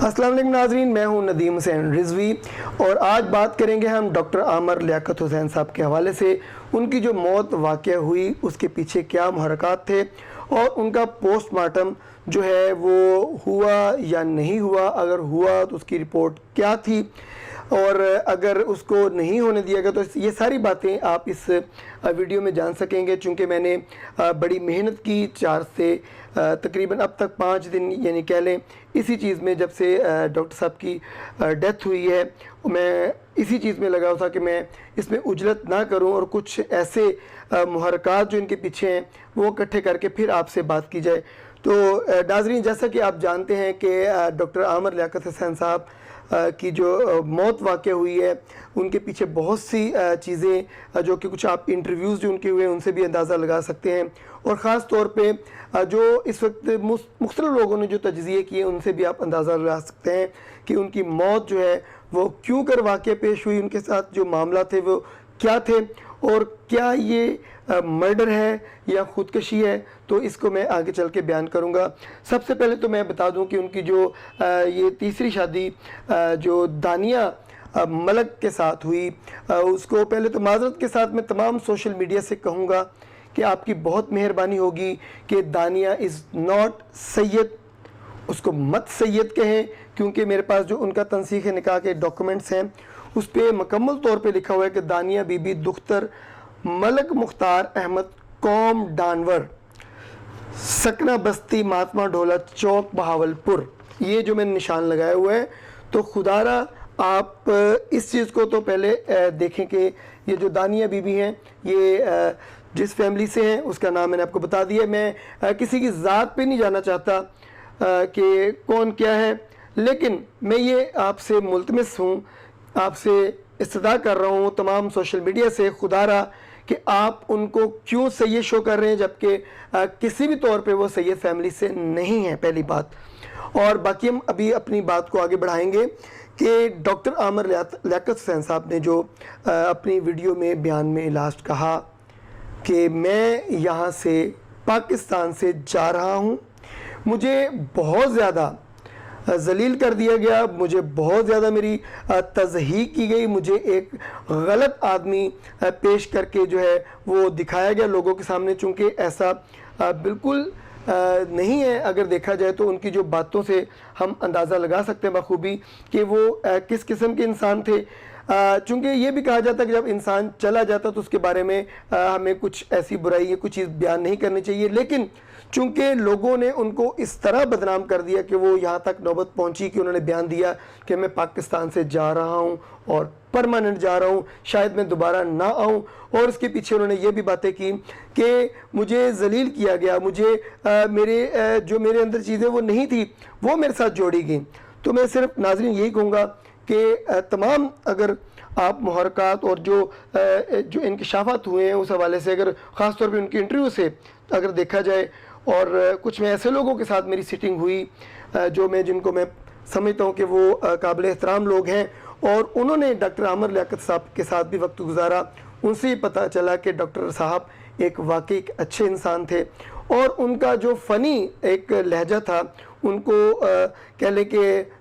अस्सलाम वालेकुम नाज़रीन, मैं हूं नदीम हुसैन रिजवी और आज बात करेंगे हम डॉक्टर आमर लियाकत हुसैन साहब के हवाले से। उनकी जो मौत वाक़या हुई उसके पीछे क्या मुहर्रकात थे और उनका पोस्टमार्टम जो है वो हुआ या नहीं हुआ, अगर हुआ तो उसकी रिपोर्ट क्या थी और अगर उसको नहीं होने दिया गया तो ये सारी बातें आप इस वीडियो में जान सकेंगे। चूँकि मैंने बड़ी मेहनत की 4 से तकरीबन अब तक 5 दिन यानी कह लें इसी चीज़ में, जब से डॉक्टर साहब की डेथ हुई है मैं इसी चीज़ में लगा था कि मैं इसमें उजलत ना करूं और कुछ ऐसे मुहर्रकात जो इनके पीछे हैं वो इकट्ठे करके फिर आपसे बात की जाए। तो नाज़रीन, जैसा कि आप जानते हैं कि डॉक्टर आमर लियाकत हुसैन साहब की जो मौत वाक़या हुई है उनके पीछे बहुत सी चीज़ें जो कि कुछ आप इंटरव्यूज़ जो उनके हुए उनसे भी अंदाज़ा लगा सकते हैं और ख़ास तौर पे जो इस वक्त मुख्तलिफ लोगों ने जो तजज़िये किए उनसे भी आप अंदाज़ा लगा सकते हैं कि उनकी मौत जो है वो क्यों कर वाक़या पेश हुई, उनके साथ जो मामला थे वो क्या थे और क्या ये मर्डर है या ख़ुदकशी है। तो इसको मैं आगे चल के बयान करूँगा। सबसे पहले तो मैं बता दूँ कि उनकी जो ये तीसरी शादी जो दानिया मलक के साथ हुई, उसको पहले तो माज़रत के साथ मैं तमाम सोशल मीडिया से कहूँगा कि आपकी बहुत मेहरबानी होगी कि दानिया इज़ नॉट सैयद, उसको मत सैयद कहें, क्योंकि मेरे पास जो उनका तनसीख निकाह के डॉक्यूमेंट्स हैं उस पर मुकम्मल तौर पे लिखा हुआ है कि दानिया बीबी दुख्तर मलक मुख्तार अहमद कौम डानवर, सकना बस्ती महात्मा ढोला चौक बहावलपुर, ये जो मैंने निशान लगाया हुआ है। तो खुदारा आप इस चीज़ को तो पहले देखें कि ये जो दानिया बीबी हैं ये जिस फैमिली से हैं उसका नाम मैंने आपको बता दिया। मैं किसी की ज़ात पे नहीं जाना चाहता कि कौन क्या है, लेकिन मैं ये आपसे मुल्तमस हूँ, आपसे इस्तदा कर रहा हूँ तमाम सोशल मीडिया से, खुदारा कि आप उनको क्यों सैयद शो कर रहे हैं जबकि किसी भी तौर पे वो सैयद फैमिली से नहीं है, पहली बात। और बाकी हम अभी अपनी बात को आगे बढ़ाएंगे कि डॉक्टर आमर लियाकत हुसैन साहब ने जो अपनी वीडियो में बयान में लास्ट कहा कि मैं यहाँ से पाकिस्तान से जा रहा हूँ, मुझे बहुत ज़्यादा ज़लील कर दिया गया, मुझे बहुत ज़्यादा मेरी तज़हीक की गई, मुझे एक गलत आदमी पेश करके जो है वो दिखाया गया लोगों के सामने। चूँकि ऐसा बिल्कुल नहीं है, अगर देखा जाए तो उनकी जो बातों से हम अंदाज़ा लगा सकते हैं बखूबी कि वो किस किस्म के इंसान थे। चूँकि ये भी कहा जाता है कि जब इंसान चला जाता तो उसके बारे में हमें कुछ ऐसी बुराई या कुछ चीज़ बयान नहीं करनी चाहिए, लेकिन चूँकि लोगों ने उनको इस तरह बदनाम कर दिया कि वो यहाँ तक नौबत पहुँची कि उन्होंने बयान दिया कि मैं पाकिस्तान से जा रहा हूँ और परमानेंट जा रहा हूँ, शायद मैं दोबारा ना आऊँ। और इसके पीछे उन्होंने ये भी बातें की कि मुझे जलील किया गया, मुझे जो मेरे अंदर चीज़ें वो नहीं थी वो मेरे साथ जोड़ी गई। तो मैं सिर्फ नाज़रीन यही कहूँगा कि तमाम अगर आप मुहर्रकात और जो इंकशाफात हुए हैं उस हवाले से, अगर ख़ास तौर पे उनकी इंटरव्यू से अगर देखा जाए, और कुछ में ऐसे लोगों के साथ मेरी सिटिंग हुई जिनको मैं समझता हूँ कि वो काबिल एहतराम लोग हैं और उन्होंने डॉक्टर आमर लियाकत साहब के साथ भी वक्त गुजारा, उनसे ही पता चला कि डॉक्टर साहब एक वाकई अच्छे इंसान थे और उनका जो फ़नी एक लहजा था, उनको कह लें कि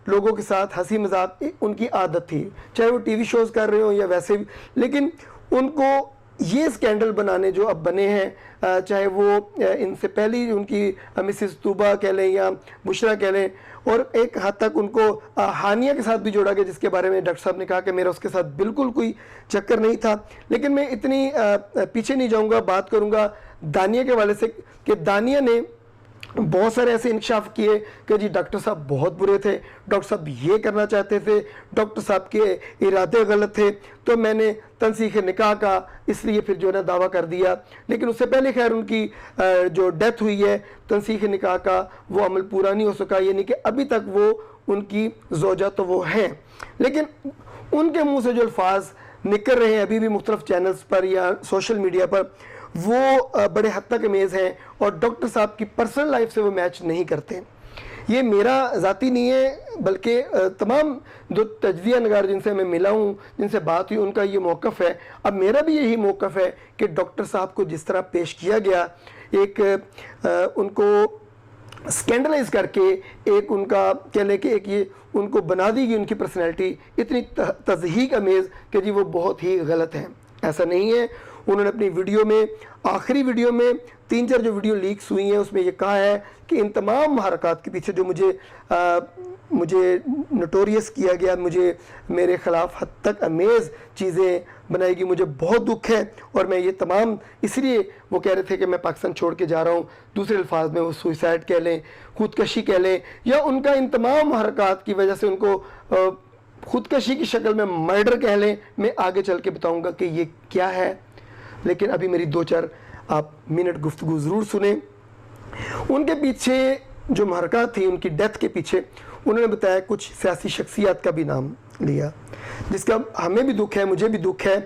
लोगों के साथ हंसी मजाक उनकी आदत थी, चाहे वो टीवी शोज़ कर रहे हो या वैसे भी। लेकिन उनको ये स्कैंडल बनाने जो अब बने हैं, चाहे वो इनसे पहली उनकी मिसिस तूबा कह लें या बुशरा कह लें, और एक हद तक उनको हानिया के साथ भी जोड़ा गया, जिसके बारे में डॉक्टर साहब ने कहा कि मेरा उसके साथ बिल्कुल कोई चक्कर नहीं था। लेकिन मैं इतनी पीछे नहीं जाऊंगा, बात करूंगा दानिया के वाले से कि दानिया ने बहुत सारे ऐसे इंकशाफ किए कि जी डॉक्टर साहब बहुत बुरे थे, डॉक्टर साहब ये करना चाहते थे, डॉक्टर साहब के इरादे गलत थे। तो मैंने तनसीख निकाह का इसलिए फिर जो है ना दावा कर दिया, लेकिन उससे पहले खैर उनकी जो डेथ हुई है तनसीख निकाह का वो अमल पूरा नहीं हो सका, यानी कि अभी तक वो उनकी ज़ौजा तो वो हैं, लेकिन उनके मुँह से जो अल्फाज निकल रहे हैं अभी भी मुख्तलिफ चैनल्स पर या सोशल मीडिया पर, वो बड़े हद तक अमेज़ हैं और डॉक्टर साहब की पर्सनल लाइफ से वो मैच नहीं करते। ये मेरा ज़ाती नहीं है, बल्कि तमाम जो तजज़िया नगार जिनसे मैं मिला हूँ, जिनसे बात हुई, उनका ये मौक़िफ़ है। अब मेरा भी यही मौक़िफ़ है कि डॉक्टर साहब को जिस तरह पेश किया गया, एक उनको स्कैंडलाइज करके एक उनका कह लें कि एक ये उनको बना दी गई उनकी पर्सनैलिटी इतनी तज़हीक अमेज़ कि जी वो बहुत ही गलत है। ऐसा नहीं है। उन्होंने अपनी वीडियो में, आखिरी वीडियो में 3-4 जो वीडियो लीक्स हुई हैं उसमें ये कहा है कि इन तमाम हरकत के पीछे जो मुझे नोटोरियस किया गया, मुझे मेरे ख़िलाफ़ हद तक अमेज़ चीज़ें बनाई गई, मुझे बहुत दुख है और मैं ये तमाम, इसलिए वो कह रहे थे कि मैं पाकिस्तान छोड़ के जा रहा हूँ। दूसरे अल्फाज में वो सुइसाइड कह लें, खुदकशी कह लें, या उनका इन तमाम हरकत की वजह से उनको खुदकशी की शक्ल में मर्डर कह लें। मैं आगे चल के बताऊँगा कि ये क्या है, लेकिन अभी मेरी 2-4 आप मिनट गुफ्तगू ज़रूर सुने। उनके पीछे जो हरकत थी, उनकी डेथ के पीछे उन्होंने बताया कुछ सियासी शख्सियत का भी नाम लिया, जिसका हमें भी दुख है, मुझे भी दुख है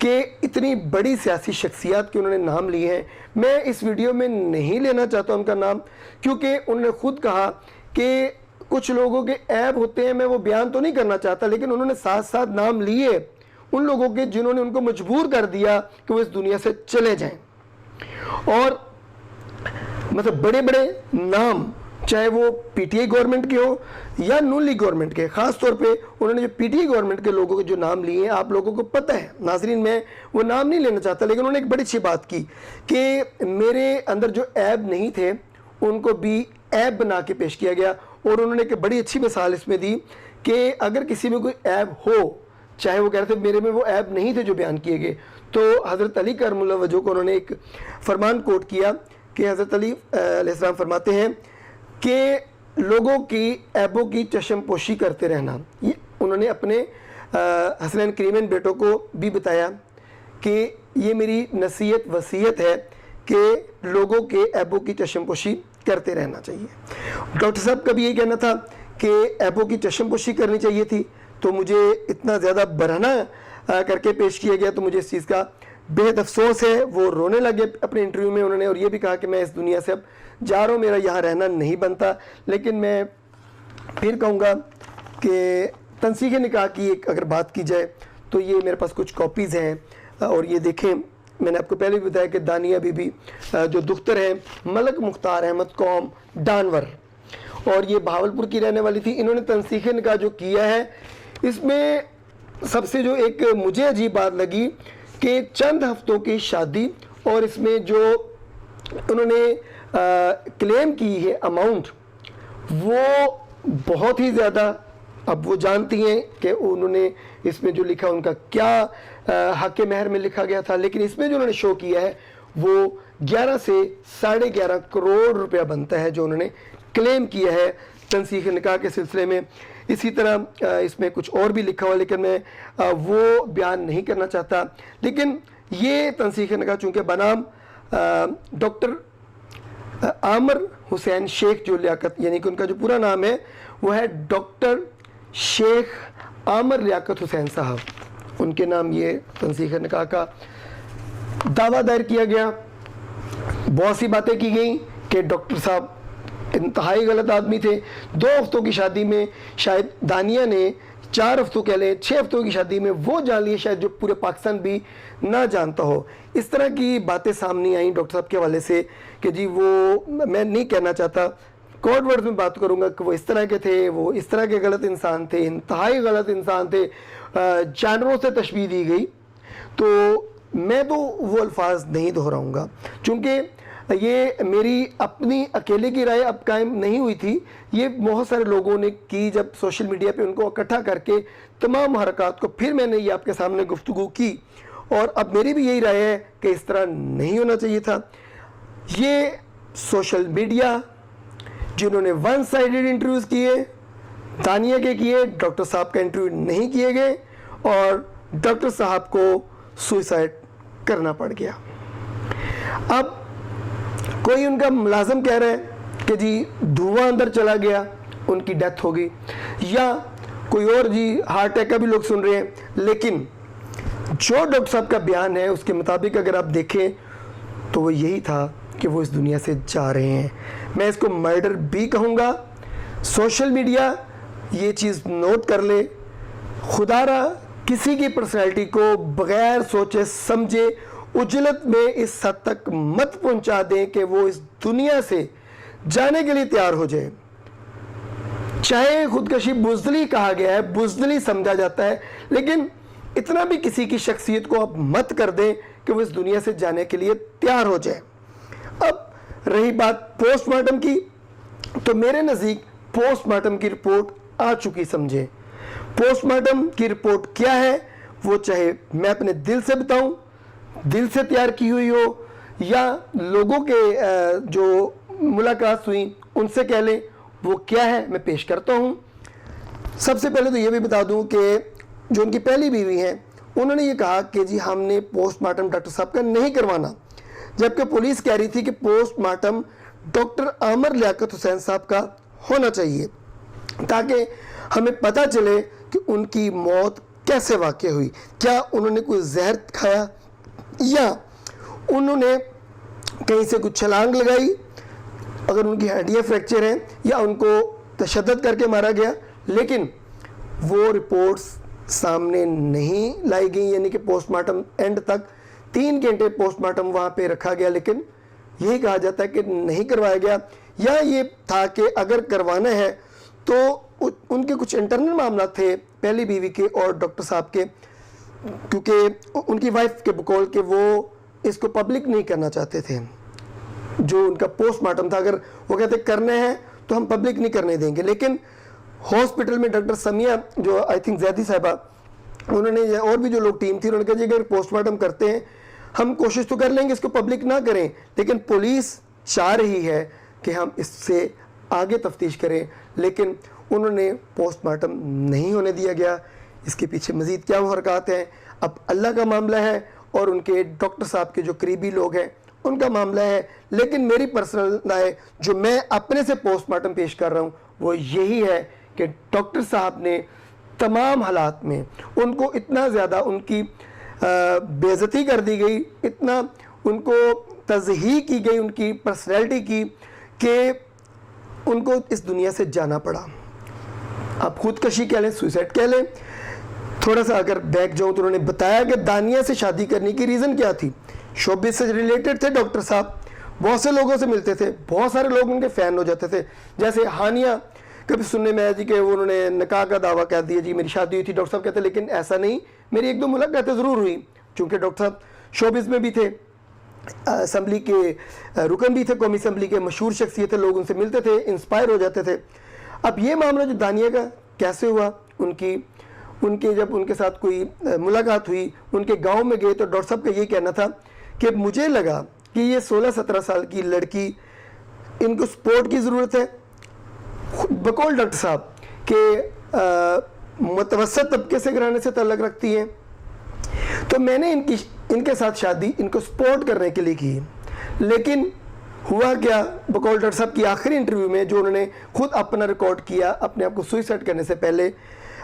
कि इतनी बड़ी सियासी शख्सियत के उन्होंने नाम लिए हैं। मैं इस वीडियो में नहीं लेना चाहता उनका नाम, क्योंकि उन्होंने खुद कहा कि कुछ लोगों के ऐब होते हैं, मैं वो बयान तो नहीं करना चाहता, लेकिन उन्होंने साथ साथ नाम लिए उन लोगों के जिन्होंने उनको मजबूर कर दिया कि वो इस दुनिया से चले जाएं। और मतलब बड़े बड़े नाम, चाहे वो पीटीआई गवर्नमेंट के हो या नून लीग गवर्नमेंट के, ख़ास तौर पे उन्होंने जो पीटीआई गवर्नमेंट के लोगों के जो नाम लिए हैं, आप लोगों को पता है नाजरीन, मैं वो नाम नहीं लेना चाहता, लेकिन उन्होंने एक बड़ी अच्छी बात की कि मेरे अंदर जो ऐब नहीं थे उनको भी ऐब बना के पेश किया गया। और उन्होंने एक बड़ी अच्छी मिसाल इसमें दी कि अगर किसी में कोई ऐब हो, चाहे वो कह रहे थे मेरे में वो ऐब नहीं थे जो बयान किए गए, तो हज़रत अली करमुल्लाह वजह को उन्होंने एक फरमान कोट किया कि हज़रत अली अलैहिस्सलाम फरमाते हैं कि लोगों की ऐबों की चश्मपोशी करते रहना। ये उन्होंने अपने हसनैन करीमैन बेटों को भी बताया कि ये मेरी नसीहत वसीयत है कि लोगों के ऐबों की चश्मपोशी करते रहना चाहिए। डॉक्टर साहब का भी यही कहना था कि ऐबों की चश्मपोशी करनी चाहिए थी, तो मुझे इतना ज़्यादा बरहना करके पेश किया गया, तो मुझे इस चीज़ का बेहद अफसोस है। वो रोने लगे अपने इंटरव्यू में उन्होंने, और ये भी कहा कि मैं इस दुनिया से अब जा रहा हूँ, मेरा यहाँ रहना नहीं बनता। लेकिन मैं फिर कहूँगा कि तंसीख निकाह की एक अगर बात की जाए तो ये मेरे पास कुछ कॉपीज़ हैं, और ये देखें, मैंने आपको पहले भी बताया कि दानिया बीबी जो दुख्तर है मलक मुख्तार अहमद कौम डानवर, और ये बहावलपुर की रहने वाली थी। इन्होंने तंसीख निकाह जो किया है, इसमें सबसे जो एक मुझे अजीब बात लगी कि चंद हफ्तों की शादी, और इसमें जो उन्होंने क्लेम की है अमाउंट, वो बहुत ही ज़्यादा, अब वो जानती हैं कि उन्होंने इसमें जो लिखा उनका क्या हक़ महर में लिखा गया था, लेकिन इसमें जो उन्होंने शो किया है वो 11 से 11.5 करोड़ रुपया बनता है जो उन्होंने क्लेम किया है तंसीख निकाह के सिलसिले में। इसी तरह इसमें कुछ और भी लिखा हुआ, लेकिन मैं वो बयान नहीं करना चाहता। लेकिन ये तंसीख निकाह चूँकि बनाम डॉक्टर आमर हुसैन शेख जो लियाकत, यानी कि उनका जो पूरा नाम है वो है डॉक्टर शेख आमर लियाकत हुसैन साहब, उनके नाम ये तंसीख निकाह का दावा दायर किया गया। बहुत सी बातें की गई कि डॉक्टर साहब इंतहाई गलत आदमी थे। 2 हफ्तों की शादी में शायद दानिया ने 4 हफ्तों कह लें 6 हफ्तों की शादी में वो जान लिए शायद जो पूरे पाकिस्तान भी ना जानता हो। इस तरह की बातें सामने आई डॉक्टर साहब के हवाले से कि जी वो, मैं नहीं कहना चाहता, कोड वर्ड में बात करूंगा कि वो इस तरह के थे, वो इस तरह के गलत इंसान थे, इंतहाई गलत इंसान थे, जानवरों से तशबीह दी गई। तो मैं तो वो अल्फाज नहीं दोहराऊंगा, चूँकि ये मेरी अपनी अकेले की राय अब कायम नहीं हुई थी, ये बहुत सारे लोगों ने की जब सोशल मीडिया पे उनको इकट्ठा करके तमाम हरकत को फिर मैंने ये आपके सामने गुफ्तगू की, और अब मेरी भी यही राय है कि इस तरह नहीं होना चाहिए था। ये सोशल मीडिया जिन्होंने वन साइडेड इंटरव्यूज़ किए, दानिया के किए, डॉक्टर साहब का इंटरव्यू नहीं किए गए, और डॉक्टर साहब को सुसाइड करना पड़ गया। अब कोई उनका मुलाजिम कह रहा है कि जी धुआं अंदर चला गया, उनकी डेथ हो गई, या कोई और जी हार्ट अटैक का भी लोग सुन रहे हैं। लेकिन जो डॉक्टर साहब का बयान है उसके मुताबिक अगर आप देखें तो वो यही था कि वो इस दुनिया से जा रहे हैं। मैं इसको मर्डर भी कहूँगा। सोशल मीडिया ये चीज़ नोट कर ले, खुदारा किसी की पर्सनैलिटी को बग़ैर सोचे समझे उजलत में इस हद तक मत पहुंचा दें कि वो इस दुनिया से جانے کے لیے تیار ہو جائے. چاہے خودکشی بزدلی کہا گیا ہے, بزدلی سمجھا جاتا ہے, لیکن اتنا بھی کسی کی شخصیت کو آپ مت کر دیں کہ وہ اس دنیا سے جانے کے لیے تیار ہو جائے. اب رہی بات پوسٹ مارٹم کی, تو میرے نزدیک پوسٹ مارٹم کی رپورٹ آ چکی سمجھے. پوسٹ مارٹم کی رپورٹ کیا ہے وہ چاہے میں اپنے دل سے بتاؤں, دل سے تیار کی ہوئی ہو, یا لوگوں کے جو ملاقات ہوئی ان سے کہہ لیں, وہ کیا ہے میں پیش کرتا ہوں. سب سے پہلے تو یہ بھی بتا دوں کہ جو ان کی پہلی بیوی ہیں انہوں نے یہ کہا کہ جی ہم نے پوسٹ مارٹم ڈاکٹر صاحب کا نہیں کروانا, جبکہ پولیس کہہ رہی تھی کہ post mortem doctor Aamir Liaquat حسین صاحب کا ہونا چاہیے, تاکہ ہمیں پتہ چلے کہ ان کی موت کیسے واقع ہوئی. کیا انہوں نے کوئی زہر کھایا, یا انہوں نے کہیں سے کچھ چھلانگ لگائی, اگر ان کی ہڈیاں فریکچر ہیں, یا ان کو تشدد کر کے مارا گیا. لیکن وہ رپورٹس سامنے نہیں لائی گئیں, یعنی کہ پوسٹ مارٹم اینڈ تک 3 گھنٹے پوسٹ مارٹم وہاں پہ رکھا گیا, لیکن یہی کہا جاتا ہے کہ نہیں کروایا گیا. یا یہ تھا کہ اگر کروانا ہے تو ان کے کچھ انٹرنل معاملات تھے پہلی بیوی کے اور ڈاکٹر صاحب کے, کیونکہ ان کی وائف کے بقول کہ وہ اس کو پبلک نہیں کرنا چاہتے تھے. جو ان کا پوسٹ مارٹم تھا, اگر وہ کہتے کرنے ہیں تو ہم پبلک نہیں کرنے دیں گے. لیکن ہاسپٹل میں ڈاکٹر سمیہ جو آئی تھنک زیدی صاحبہ, انہوں نے اور بھی جو لوگ ٹیم تھی, انہوں نے کہا جی اگر پوسٹ مارٹم کرتے ہیں ہم کوشش تو کر لیں گے اس کو پبلک نہ کریں, لیکن پولیس چاہ رہی ہے کہ ہم اس سے آگے تفتیش کریں. لیکن انہوں نے پوسٹ مارٹم نہیں ہونے دیا گیا. اس کے پیچھے مزید کیا محرکات ہیں اب اللہ کا معاملہ ہے, اور ان کے ڈاکٹر صاحب کے جو قریبی لوگ ہیں ان کا معاملہ ہے. لیکن میری پرسنل رائے جو میں اپنے سے پوسٹ مارٹم پیش کر رہا ہوں وہ یہی ہے کہ ڈاکٹر صاحب نے تمام حالات میں ان کو اتنا زیادہ ان کی بے عزتی کر دی گئی, اتنا ان کو تضحیق کی گئی ان کی پرسنالٹی کی, کہ ان کو اس دنیا سے جانا پڑا. آپ خودکشی کہہ لیں, سوئسائڈ کہہ لیں. تھوڑا سا اگر بیک جاؤں تو انہوں نے بتایا کہ دانیہ سے شادی کرنے کی ریزن کیا تھی. شوبز سے ریلیٹڈ تھے ڈاکٹر صاحب, بہت سے لوگوں سے ملتے تھے, بہت سارے لوگ ان کے فین ہو جاتے تھے. جیسے ہانیہ, کبھی سننے میں آیا جی کہ انہوں نے نکاح کا دعویٰ کہہ دیا جی میری شادی ہوئی تھی. ڈاکٹر صاحب کہتے ہیں لیکن ایسا نہیں, میری 1-2 ملاقاتیں ضرور ہوئی, چونکہ ڈاکٹر صاحب شوبز میں بھی تھے, اسمبلی کے رکن بھی تھے, قومی اسمبلی کے مشہور شخصیت تھے, لوگ ان سے ملتے تھے, انسپائر ہو جاتے تھے. اب یہ معاملہ جو دانیہ کا کیسے ہوا, ان کے جب ان کے ساتھ کوئی ملاقات ہوئی, ان کے گاؤں میں گئے, تو ڈاکٹر صاحب کا یہ کہنا تھا کہ مجھے لگا کہ یہ 16-17 سال کی لڑکی, ان کو سپورٹ کی ضرورت ہے. بقول ڈاکٹر صاحب کہ متوسط طبقے سے گھرانے سے تعلق رکھتی ہیں, تو میں نے ان کے ساتھ شادی ان کو سپورٹ کرنے کے لیے کی. لیکن ہوا کیا, بقول ڈاکٹر صاحب کی آخری انٹرویو میں جو انہوں نے خود اپنا ریکارڈ کیا اپنے آپ کو سوئسائڈ کرنے سے پہلے,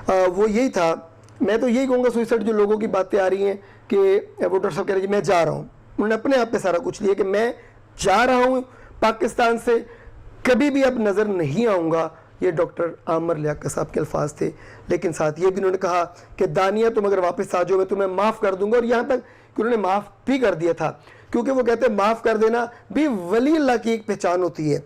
وہ یہی تھا. میں تو یہی کہوں گا سوئسائڈ جو لوگوں کی باتیں آ رہی ہیں کہ وہ ڈاکٹر صاحب کہہ رہے ہیں میں جا رہا ہوں, انہوں نے اپنے آپ پہ سارا کچھ لیا کہ میں جا رہا ہوں پاکستان سے, کبھی بھی اب نظر نہیں آؤں گا. یہ ڈاکٹر عامر لیاقت صاحب کے الفاظ تھے. لیکن ساتھ یہ بھی انہوں نے کہا کہ دانیہ تم اگر واپس آ جاؤ میں تمہیں معاف کر دوں گا, اور یہاں تک کہ انہوں نے معاف بھی کر دیا تھا, کیونکہ وہ کہتے ہیں معاف کر دینا بھی ولی اللہ کی ایک پہچان ہوتی ہے.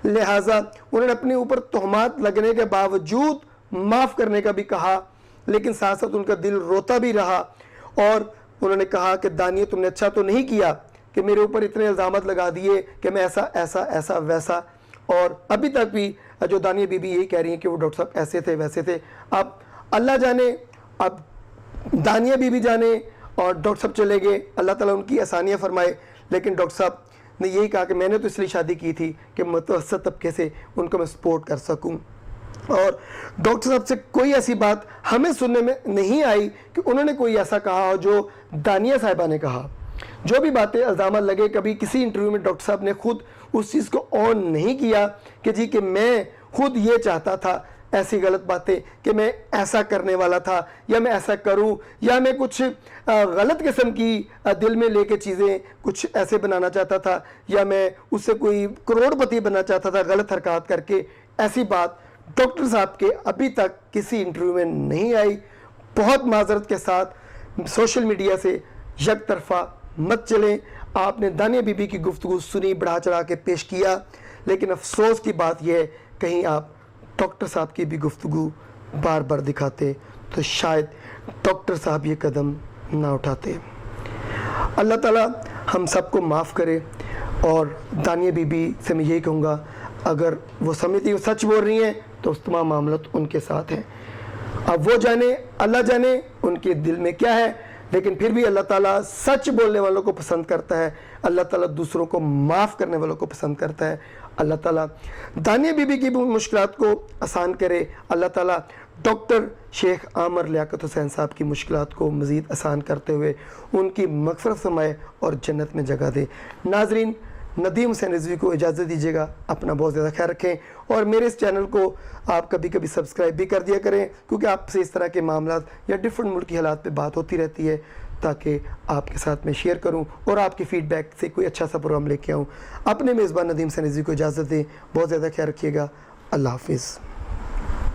لہٰذا انہوں نے اپنے اوپر تہمات لگنے کے باوجود معاف کرنے کا بھی کہا, لیکن ساتھ ساتھ ان کا دل روتا بھی رہا. اور انہوں نے کہا کہ دانیہ تم نے اچھا تو نہیں کیا کہ میرے اوپر اتنے الزامات لگا دیے کہ میں ایسا ایسا ایسا ویسا. اور ابھی تک بھی جو دانیہ بی بی یہی کہہ رہی ہیں کہ وہ ڈاکٹر صاحب ایسے تھے ویسے تھے. اب اللہ جانے, اب دانیہ بی بی جانے, اور ڈاکٹر صاحب چلے گئے, اللہ تعالیٰ ان کی آسانیاں فرمائے. لیکن ڈاکٹر صاحب نے یہی کہا کہ میں نے تو اس لیے شادی کی تھی کہ متوسط طبقے سے ان کو میں سپورٹ کر سکوں. اور ڈاکٹر صاحب سے کوئی ایسی بات ہمیں سننے میں نہیں آئی کہ انہوں نے کوئی ایسا کہا ہو جو دانیہ صاحبہ نے کہا. جو بھی باتیں الزامات لگے, کبھی کسی انٹرویو میں ڈاکٹر صاحب نے خود اس چیز کو آن نہیں کیا کہ جی کہ میں خود یہ چاہتا تھا, ایسی غلط باتیں کہ میں ایسا کرنے والا تھا, یا میں ایسا کروں, یا میں کچھ غلط قسم کی دل میں لے کے چیزیں کچھ ایسے بنانا چاہتا تھا, یا میں اس سے کوئی کروڑ پتی بننا چاہتا تھا غلط حرکات کر کے. ایسی بات ڈاکٹر صاحب کے ابھی تک کسی انٹرویو میں نہیں آئی. بہت معذرت کے ساتھ سوشل میڈیا سے یک طرفہ مت چلیں. آپ نے دانیہ بی بی کی گفتگو سنی, بڑھا چڑھا کے پیش کیا, لیکن افسوس کی بات یہ ہے کہیں آپ ڈاکٹر صاحب کی بھی گفتگو بار بار دکھاتے تو شاید ڈاکٹر صاحب یہ قدم نہ اٹھاتے۔ اللہ تعالیٰ ہم سب کو معاف کرے، اور دانیہ بی بی سے میں یہی کہوں گا اگر وہ سمجھتی وہ سچ بول رہی ہیں تو اس تمام معاملات ان کے ساتھ ہیں۔ اب وہ جانے، اللہ جانے ان کے دل میں کیا ہے، لیکن پھر بھی اللہ تعالیٰ سچ بولنے والوں کو پسند کرتا ہے، اللہ تعالیٰ دوسروں کو معاف کرنے والوں کو پسند کرتا ہے۔ اللہ تعالیٰ دانیہ بی بی کی مشکلات کو آسان کرے، اللہ تعالیٰ ڈاکٹر شیخ عامر لیاقت حسین صاحب کی مشکلات کو مزید آسان کرتے ہوئے ان کی مغفرت فرمائے اور جنت میں جگہ دے۔ ناظرین، ندیم حسین رضوی کو اجازت دیجیے گا، اپنا بہت زیادہ خیال رکھیں، اور میرے اس چینل کو آپ کبھی کبھی سبسکرائب بھی کر دیا کریں، کیونکہ آپ سے اس طرح کے معاملات یا ڈیفرنٹ ملکی حالات پہ بات ہوتی رہتی ہے، تاکہ آپ کے ساتھ میں شیئر کروں اور آپ کی فیڈ بیک سے کوئی اچھا سا پروگرام لے کے آؤں۔ اپنے میزبان ندیم حسین رضوی کو اجازت دیں، بہت زیادہ خیال رکھیے گا، اللہ حافظ۔